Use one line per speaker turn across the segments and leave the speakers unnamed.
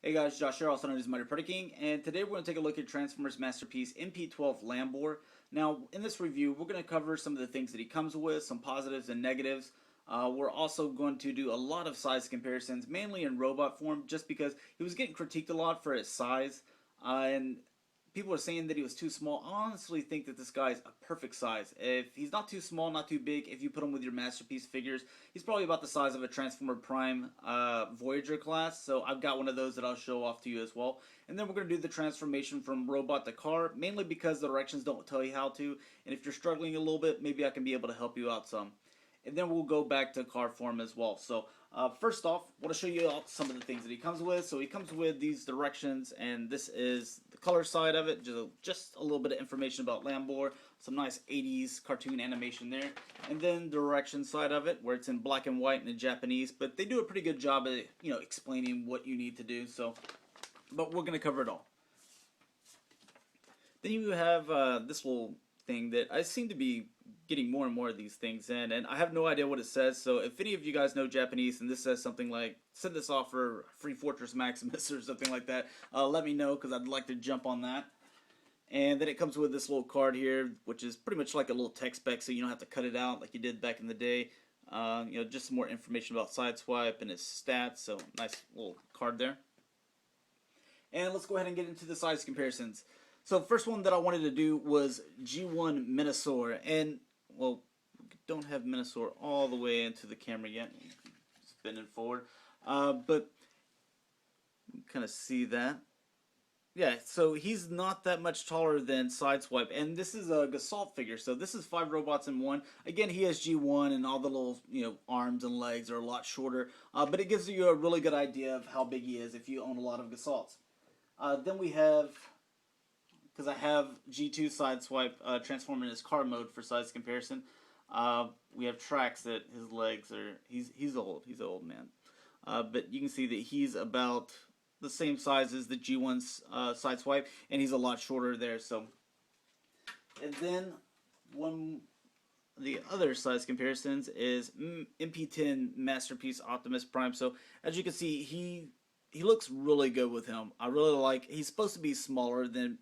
Hey guys, Josh here, also known as Mighty Pretty King, and today we're going to take a look at Transformers Masterpiece MP-12 Lambor. Now, in this review, we're going to cover some of the things that he comes with, some positives and negatives. We're also going to do a lot of size comparisons, mainly in robot form, just because he was getting critiqued a lot for his size, and people are saying that he was too small. I honestly think that this guy is a perfect size. If he's not too small, not too big, if you put him with your Masterpiece figures, he's probably about the size of a Transformer Prime Voyager class. So I've got one of those that I'll show off to you as well. And then we're going to do the transformation from robot to car, mainly because the directions don't tell you how to. And if you're struggling a little bit, maybe I can be able to help you out some. And then we'll go back to car form as well. So first off, I want to show you some of the things that he comes with. So he comes with these directions, and this is the color side of it. Just a little bit of information about Lambor, some nice 80s cartoon animation there. And then the direction side of it, where it's in black and white and in Japanese. But they do a pretty good job at explaining what you need to do. But we're going to cover it all. Then you have this little thing that I seem to be getting more and more of these things in, and I have no idea what it says. So if any of you guys know Japanese and this says something like send this off for Free Fortress Maximus or something like that, let me know, because I'd like to jump on that. And then it comes with this little card here, which is pretty much like a little text spec, so you don't have to cut it out like you did back in the day. Just some more information about Sideswipe and his stats. So nice little card there. And let's go ahead and get into the size comparisons. So the first one that I wanted to do was G1 Minosaur, and well, we don't have Minosaur all the way into the camera yet. Spinning forward, but kind of see that. Yeah, so he's not that much taller than Sideswipe, and this is a Gasalt figure, so this is 5 robots in one. Again, he has G1, and all the little arms and legs are a lot shorter, but it gives you a really good idea of how big he is if you own a lot of Gasalts. Then we have, because I have G2 Sideswipe transforming his car mode for size comparison. We have tracks that his legs are, he's an old man. But you can see that he's about the same size as the G1's Sideswipe, and he's a lot shorter there. So, and then the other size comparisons is MP-10 Masterpiece Optimus Prime. So as you can see, he looks really good with him. I really like, he's supposed to be smaller than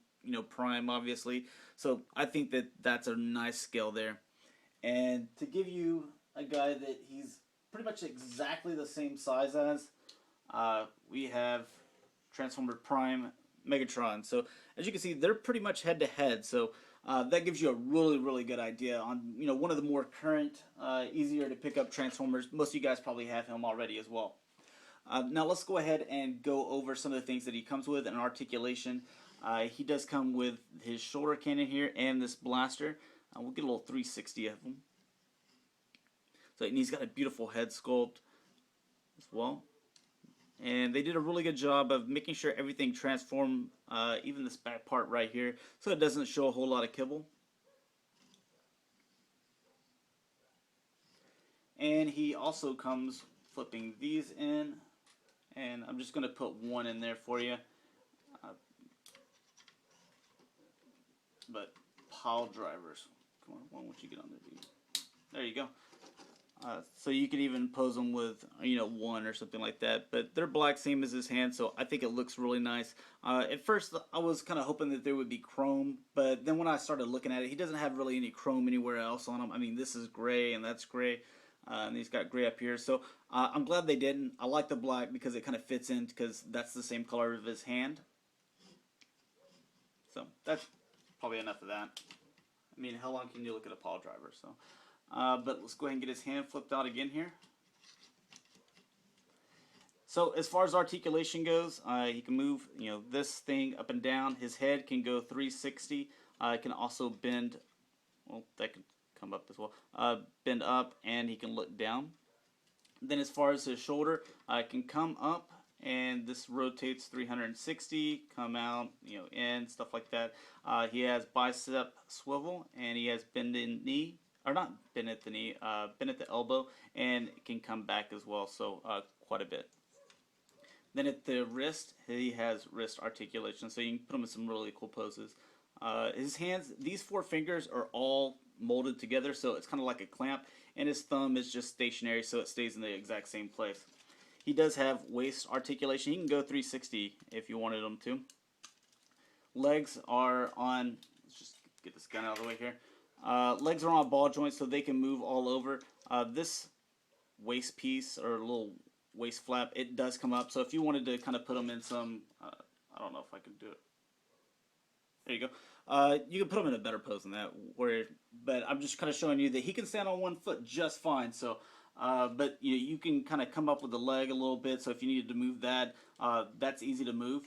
Prime, obviously. So I think that that's a nice scale there. And to give you a guy that he's pretty much exactly the same size as, we have Transformer Prime Megatron. So as you can see, they're pretty much head to head. So that gives you a really good idea on one of the more current, easier to pick up Transformers. Most of you guys probably have him already as well. Now let's go ahead and go over some of the things that he comes with in articulation. He does come with his shoulder cannon here and this blaster. We'll get a little 360 of him. So, and he's got a beautiful head sculpt as well. And they did a really good job of making sure everything transformed, even this back part right here, so it doesn't show a whole lot of kibble. And he also comes flipping these in. And I'm just going to put one in there for you. But pile drivers. Come on, why won't you get on there, dude? There you go. So you could even pose them with, one or something like that. But they're black, same as his hand, so I think it looks really nice. At first, I was kind of hoping that there would be chrome, but then when I started looking at it, he doesn't have really any chrome anywhere else on him. I mean, this is gray and that's gray, and he's got gray up here. So I'm glad they didn't. I like the black because it kind of fits in, because that's the same color of his hand. So that's probably enough of that. I mean, how long can you look at a pile driver? So, but let's go ahead and get his hand flipped out again here. So as far as articulation goes, he can move, this thing up and down. His head can go 360. It can also bend. Well, that can come up as well. Bend up, and he can look down. Then as far as his shoulder, it can come up, and this rotates 360, come out, in, stuff like that. He has bicep swivel, and he has bend in knee, or not bend at the knee, bend at the elbow, and it can come back as well, so quite a bit. Then at the wrist, he has wrist articulation, so you can put him in some really cool poses. His hands, these 4 fingers are all molded together, so it's kind of like a clamp, and his thumb is just stationary, so it stays in the exact same place. He does have waist articulation. He can go 360 if you wanted him to. Legs are on, let's just get this gun out of the way here. Legs are on ball joints so they can move all over. This waist piece or little waist flap, it does come up. So if you wanted to kind of put them in some, I don't know if I can do it. There you go. You can put him in a better pose than that. But I'm just kind of showing you that he can stand on one foot just fine. So, but you can kind of come up with the leg a little bit. So if you needed to move that, that's easy to move.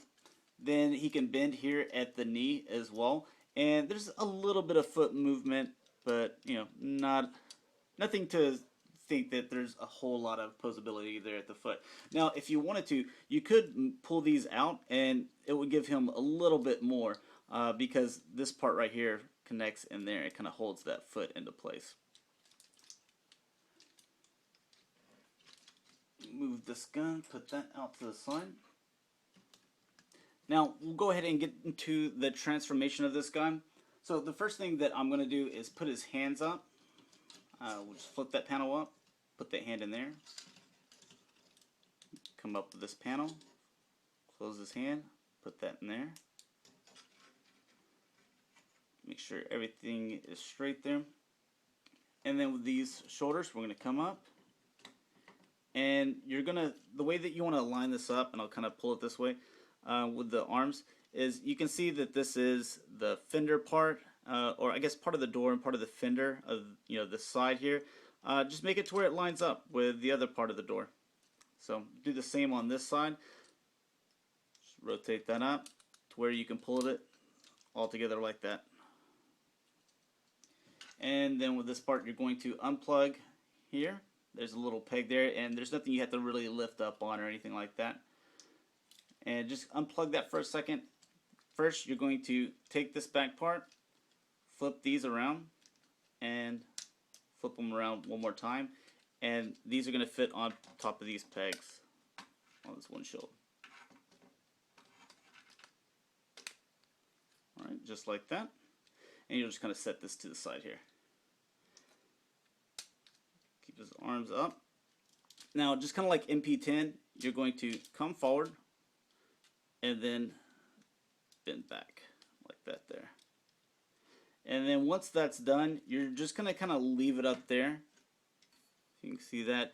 Then he can bend here at the knee as well. And there's a little bit of foot movement, but nothing to think that there's a whole lot of posability there at the foot. Now, if you wanted to, you could pull these out, and it would give him a little bit more because this part right here connects in there. It kind of holds that foot into place. Move this gun, put that out to the side. Now, we'll go ahead and get into the transformation of this guy. So the first thing that I'm going to do is put his hands up. We'll just flip that panel up, put that hand in there. Come up with this panel, close his hand, put that in there. Make sure everything is straight there. And then with these shoulders, we're going to come up. And the way that you want to line this up, and I'll kind of pull it this way, with the arms, is you can see that this is the fender part, or I guess part of the door and part of the fender of the side here. Just make it to where it lines up with the other part of the door. So do the same on this side. Just rotate that up to where you can pull it all together like that. And then with this part, you're going to unplug here. There's a little peg there, and there's nothing you have to really lift up on or anything like that. And just unplug that for a second. First, you're going to take this back part, flip these around, and flip them around one more time. And these are going to fit on top of these pegs on this one shoulder. Alright, just like that. And you'll just kind of set this to the side here. Keep his arms up. Now, just kind of like MP-10, you're going to come forward and then bend back like that there. And then once that's done, you're just going to kind of leave it up there. You can see that.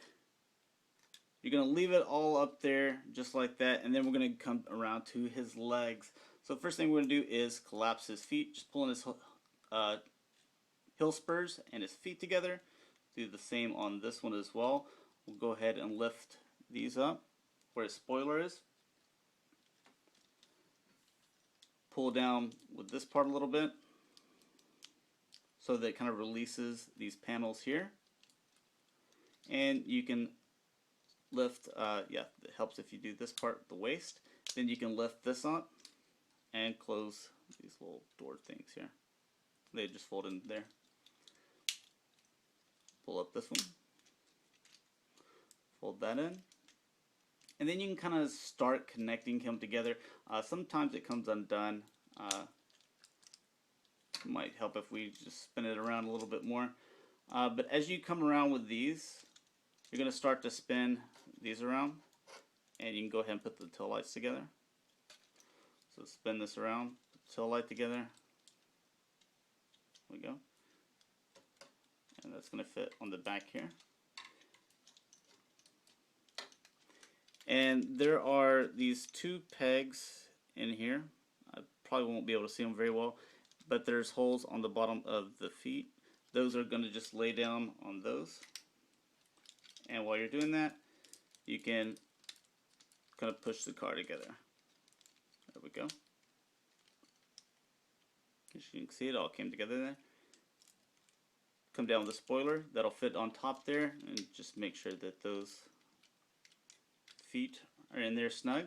You're going to leave it all up there just like that, and then we're going to come around to his legs. So first thing we're going to do is collapse his feet, just pulling his heel spurs and his feet together. Do the same on this one as well. We'll go ahead and lift these up where his spoiler is. Pull down with this part a little bit so that it kind of releases these panels here. And you can lift, it helps if you do this part, the waist. Then you can lift this up and close these little door things here. They just fold in there. Pull up this one. Fold that in. And then you can kind of start connecting him together. Sometimes it comes undone. It might help if we just spin it around a little bit more. But as you come around with these, you're going to start to spin these around. And you can go ahead and put the tail lights together. So spin this around, put the tail light together. There we go. And that's going to fit on the back here. And there are these two pegs in here. I probably won't be able to see them very well, but there's holes on the bottom of the feet. Those are going to just lay down on those. And while you're doing that, you can kind of push the car together. There we go. As you can see, it all came together there. Come down with the spoiler. That'll fit on top there, and just make sure that those feet are in there snug.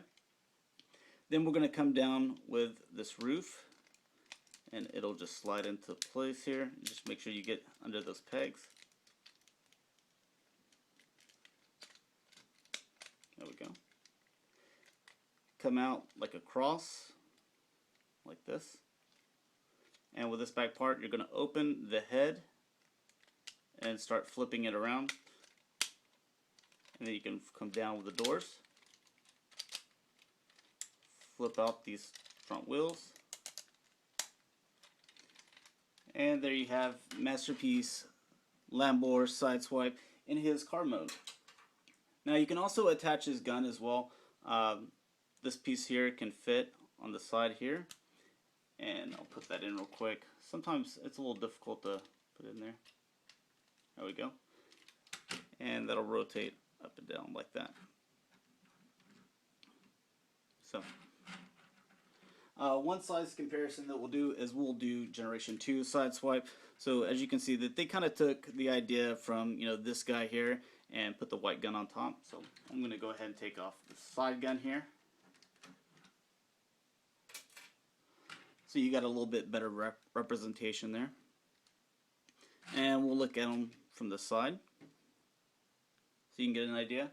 Then we're going to come down with this roof, and it'll just slide into place here. Just make sure you get under those pegs. There we go. Come out like a cross, like this. And with this back part, you're going to open the head and start flipping it around. And then you can come down with the doors, flip out these front wheels, and there you have Masterpiece Lambor Sideswipe in his car mode. Now you can also attach his gun as well. This piece here can fit on the side here, and I'll put that in real quick. Sometimes it's a little difficult to put in there. There we go. And that'll rotate up and down like that. So one size comparison that we'll do is we'll do Generation 2 Sideswipe. So as you can see that they kind of took the idea from, you know, this guy here and put the white gun on top. So I'm going to go ahead and take off the side gun here. So you got a little bit better representation there. And we'll look at them from the side so you can get an idea.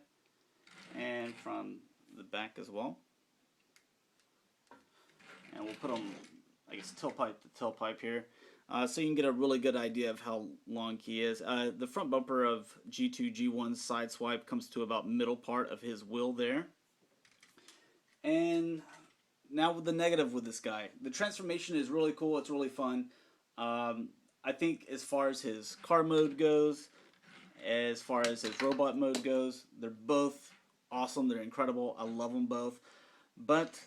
And from the back as well. And we'll put them, I guess, tailpipe to tailpipe here. So you can get a really good idea of how long he is. The front bumper of G2, G1 Sideswipe comes to about middle part of his wheel there. And now with the negative with this guy. The transformation is really cool. It's really fun. I think as far as his car mode goes, as far as his robot mode goes, they're both awesome. They're incredible. I love them both. But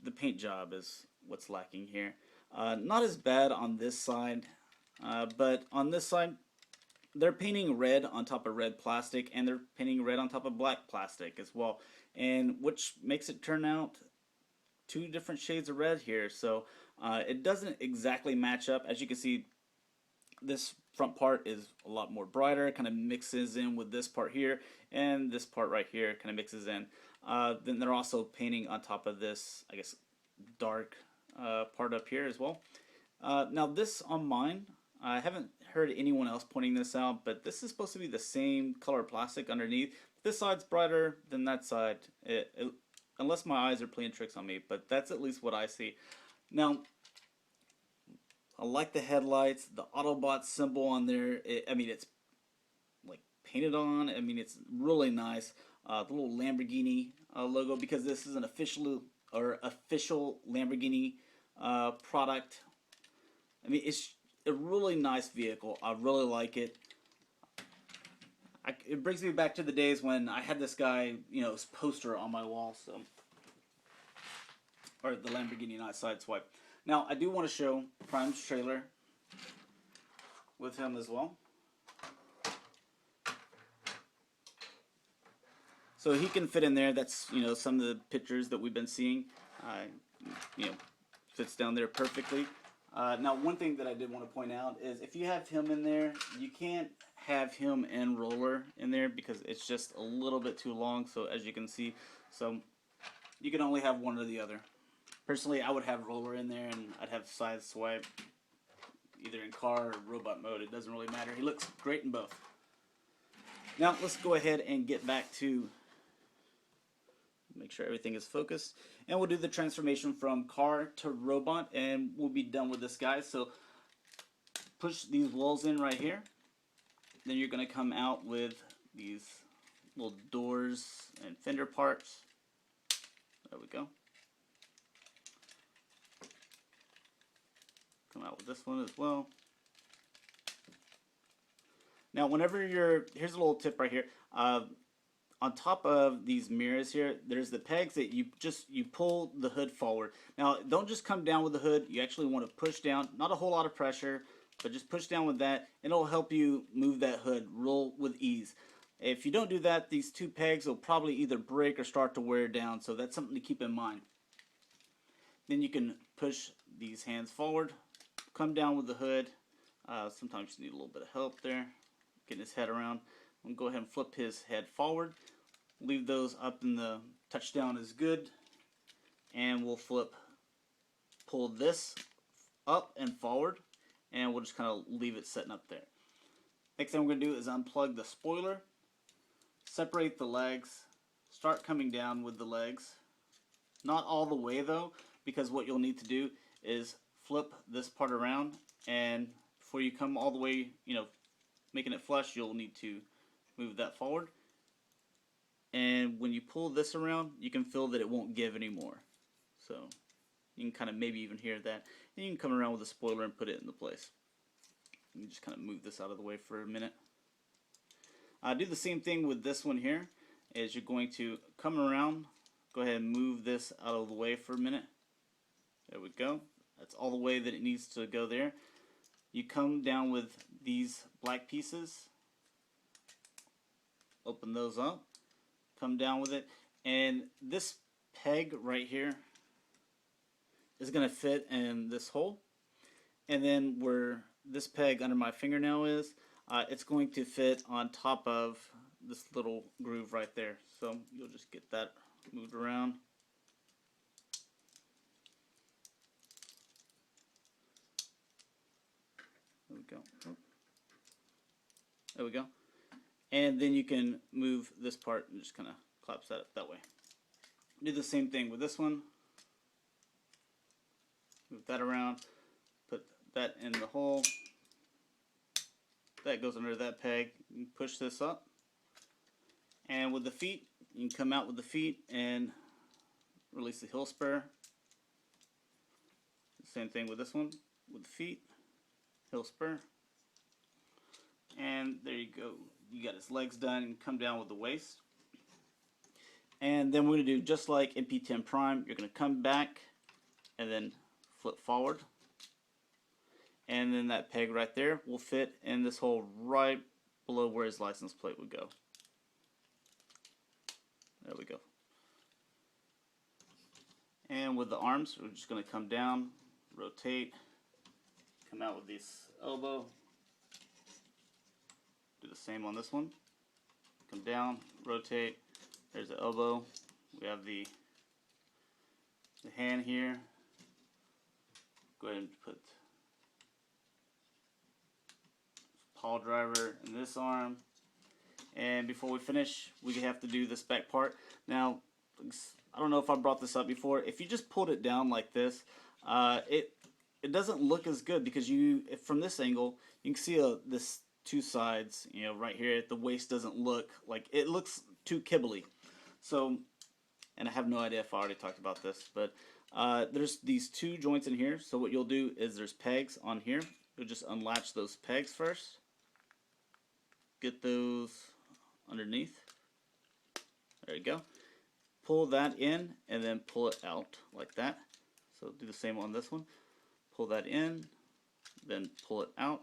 the paint job is what's lacking here. Not as bad on this side, but on this side, they're painting red on top of red plastic, and they're painting red on top of black plastic as well, and which makes it turn out two different shades of red here. So it doesn't exactly match up. As you can see, this front part is a lot more brighter, kind of mixes in with this part here, and this part right here kind of mixes in. Then they're also painting on top of this, I guess, dark part up here as well. Now this on mine, I haven't heard anyone else pointing this out, but this is supposed to be the same color plastic underneath. This side's brighter than that side, unless my eyes are playing tricks on me, but that's at least what I see. Now, I like the headlights, the Autobot symbol on there. I mean, it's like painted on. I mean, it's really nice. The little Lamborghini logo, because this is an official Lamborghini product. I mean, it's a really nice vehicle. I really like it. It brings me back to the days when I had this guy, you know, his poster on my wall. So, or the Lamborghini not Sideswipe. Now, I do want to show Prime's trailer with him as well. So he can fit in there. That's, you know, some of the pictures that we've been seeing. You know, fits down there perfectly. Now, one thing that I did want to point out is if you have him in there, you can't have him and Roller in there because it's just a little bit too long. So as you can see, so you can only have one or the other. Personally, I would have Roller in there, and I'd have Sideswipe either in car or robot mode. It doesn't really matter. He looks great in both. Now, let's go ahead and get back to, make sure everything is focused, and we'll do the transformation from car to robot, and we'll be done with this guy. So, push these walls in right here. Then you're going to come out with these little doors and fender parts. There we go. Come out with this one as well. Now, whenever here's a little tip right here. On top of these mirrors here, there's the pegs that you pull the hood forward. Now, don't just come down with the hood. You actually want to push down, not a whole lot of pressure, but just push down with that, and it'll help you move that hood roll with ease. If you don't do that, these two pegs will probably either break or start to wear down, so that's something to keep in mind. Then you can push these hands forward, come down with the hood. Sometimes you need a little bit of help there, getting his head around. I'm going to go ahead and flip his head forward. Leave those up in the touchdown is good. And we'll pull this up and forward. And we'll just kind of leave it sitting up there. Next thing we're going to do is unplug the spoiler. Separate the legs. Start coming down with the legs. Not all the way though, because what you'll need to do is flip this part around. And before you come all the way, you know, making it flush, you'll need to move that forward. and when you pull this around, you can feel that it won't give anymore. So you can kind of maybe even hear that. And you can come around with a spoiler and put it into place. You can just kind of move this out of the way for a minute. Do the same thing with this one here. Is you're going to come around, go ahead and move this out of the way for a minute. There we go. That's all the way that it needs to go there. You come down with these black pieces, open those up, come down with it, and this peg right here is going to fit in this hole, and then where this peg under my fingernail is, it's going to fit on top of this little groove right there. So you'll just get that moved around. There we go. There we go. And then you can move this part and just kind of collapse that up that way. Do the same thing with this one. Move that around. Put that in the hole. That goes under that peg. You can push this up. And with the feet, you can come out with the feet and release the heel spur. Same thing with this one. With the feet, heel spur. And there you go. You got his legs done, and come down with the waist. And then we're going to do just like MP-10 Prime. You're going to come back and then flip forward. And then that peg right there will fit in this hole right below where his license plate would go. There we go. And with the arms, we're just going to come down, rotate, come out with this elbow. Do the same on this one. Come down, rotate. There's the elbow. We have the hand here. Go ahead and put paw driver in this arm. And before we finish, we have to do this back part. Now, I don't know if I brought this up before. If you just pulled it down like this, it doesn't look as good because from this angle, you can see this two sides. You know, right here, the waist doesn't look like it looks too kibbly. So, and I have no idea if I already talked about this, but there's these two joints in here. So what you'll do is there's pegs on here. You'll just unlatch those pegs first. Get those underneath. There you go. Pull that in and then pull it out like that. So do the same on this one. Pull that in, then pull it out.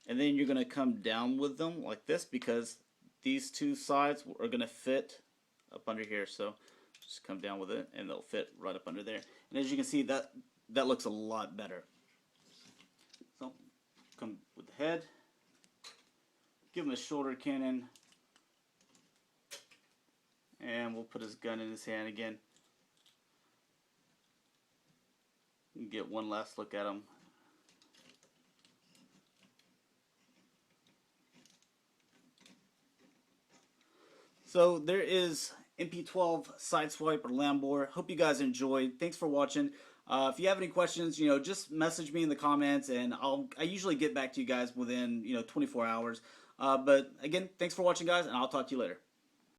And then you're going to come down with them like this because these two sides are going to fit up under here. So just come down with it and they'll fit right up under there. And as you can see, that looks a lot better. So come with the head. Give him a shoulder cannon. And we'll put his gun in his hand again. And get one last look at him. So there is MP-12 Sideswipe Lambor. Hope you guys enjoyed. Thanks for watching. If you have any questions, just message me in the comments, and I usually get back to you guys within 24 hours. But again, thanks for watching, guys, and I'll talk to you later.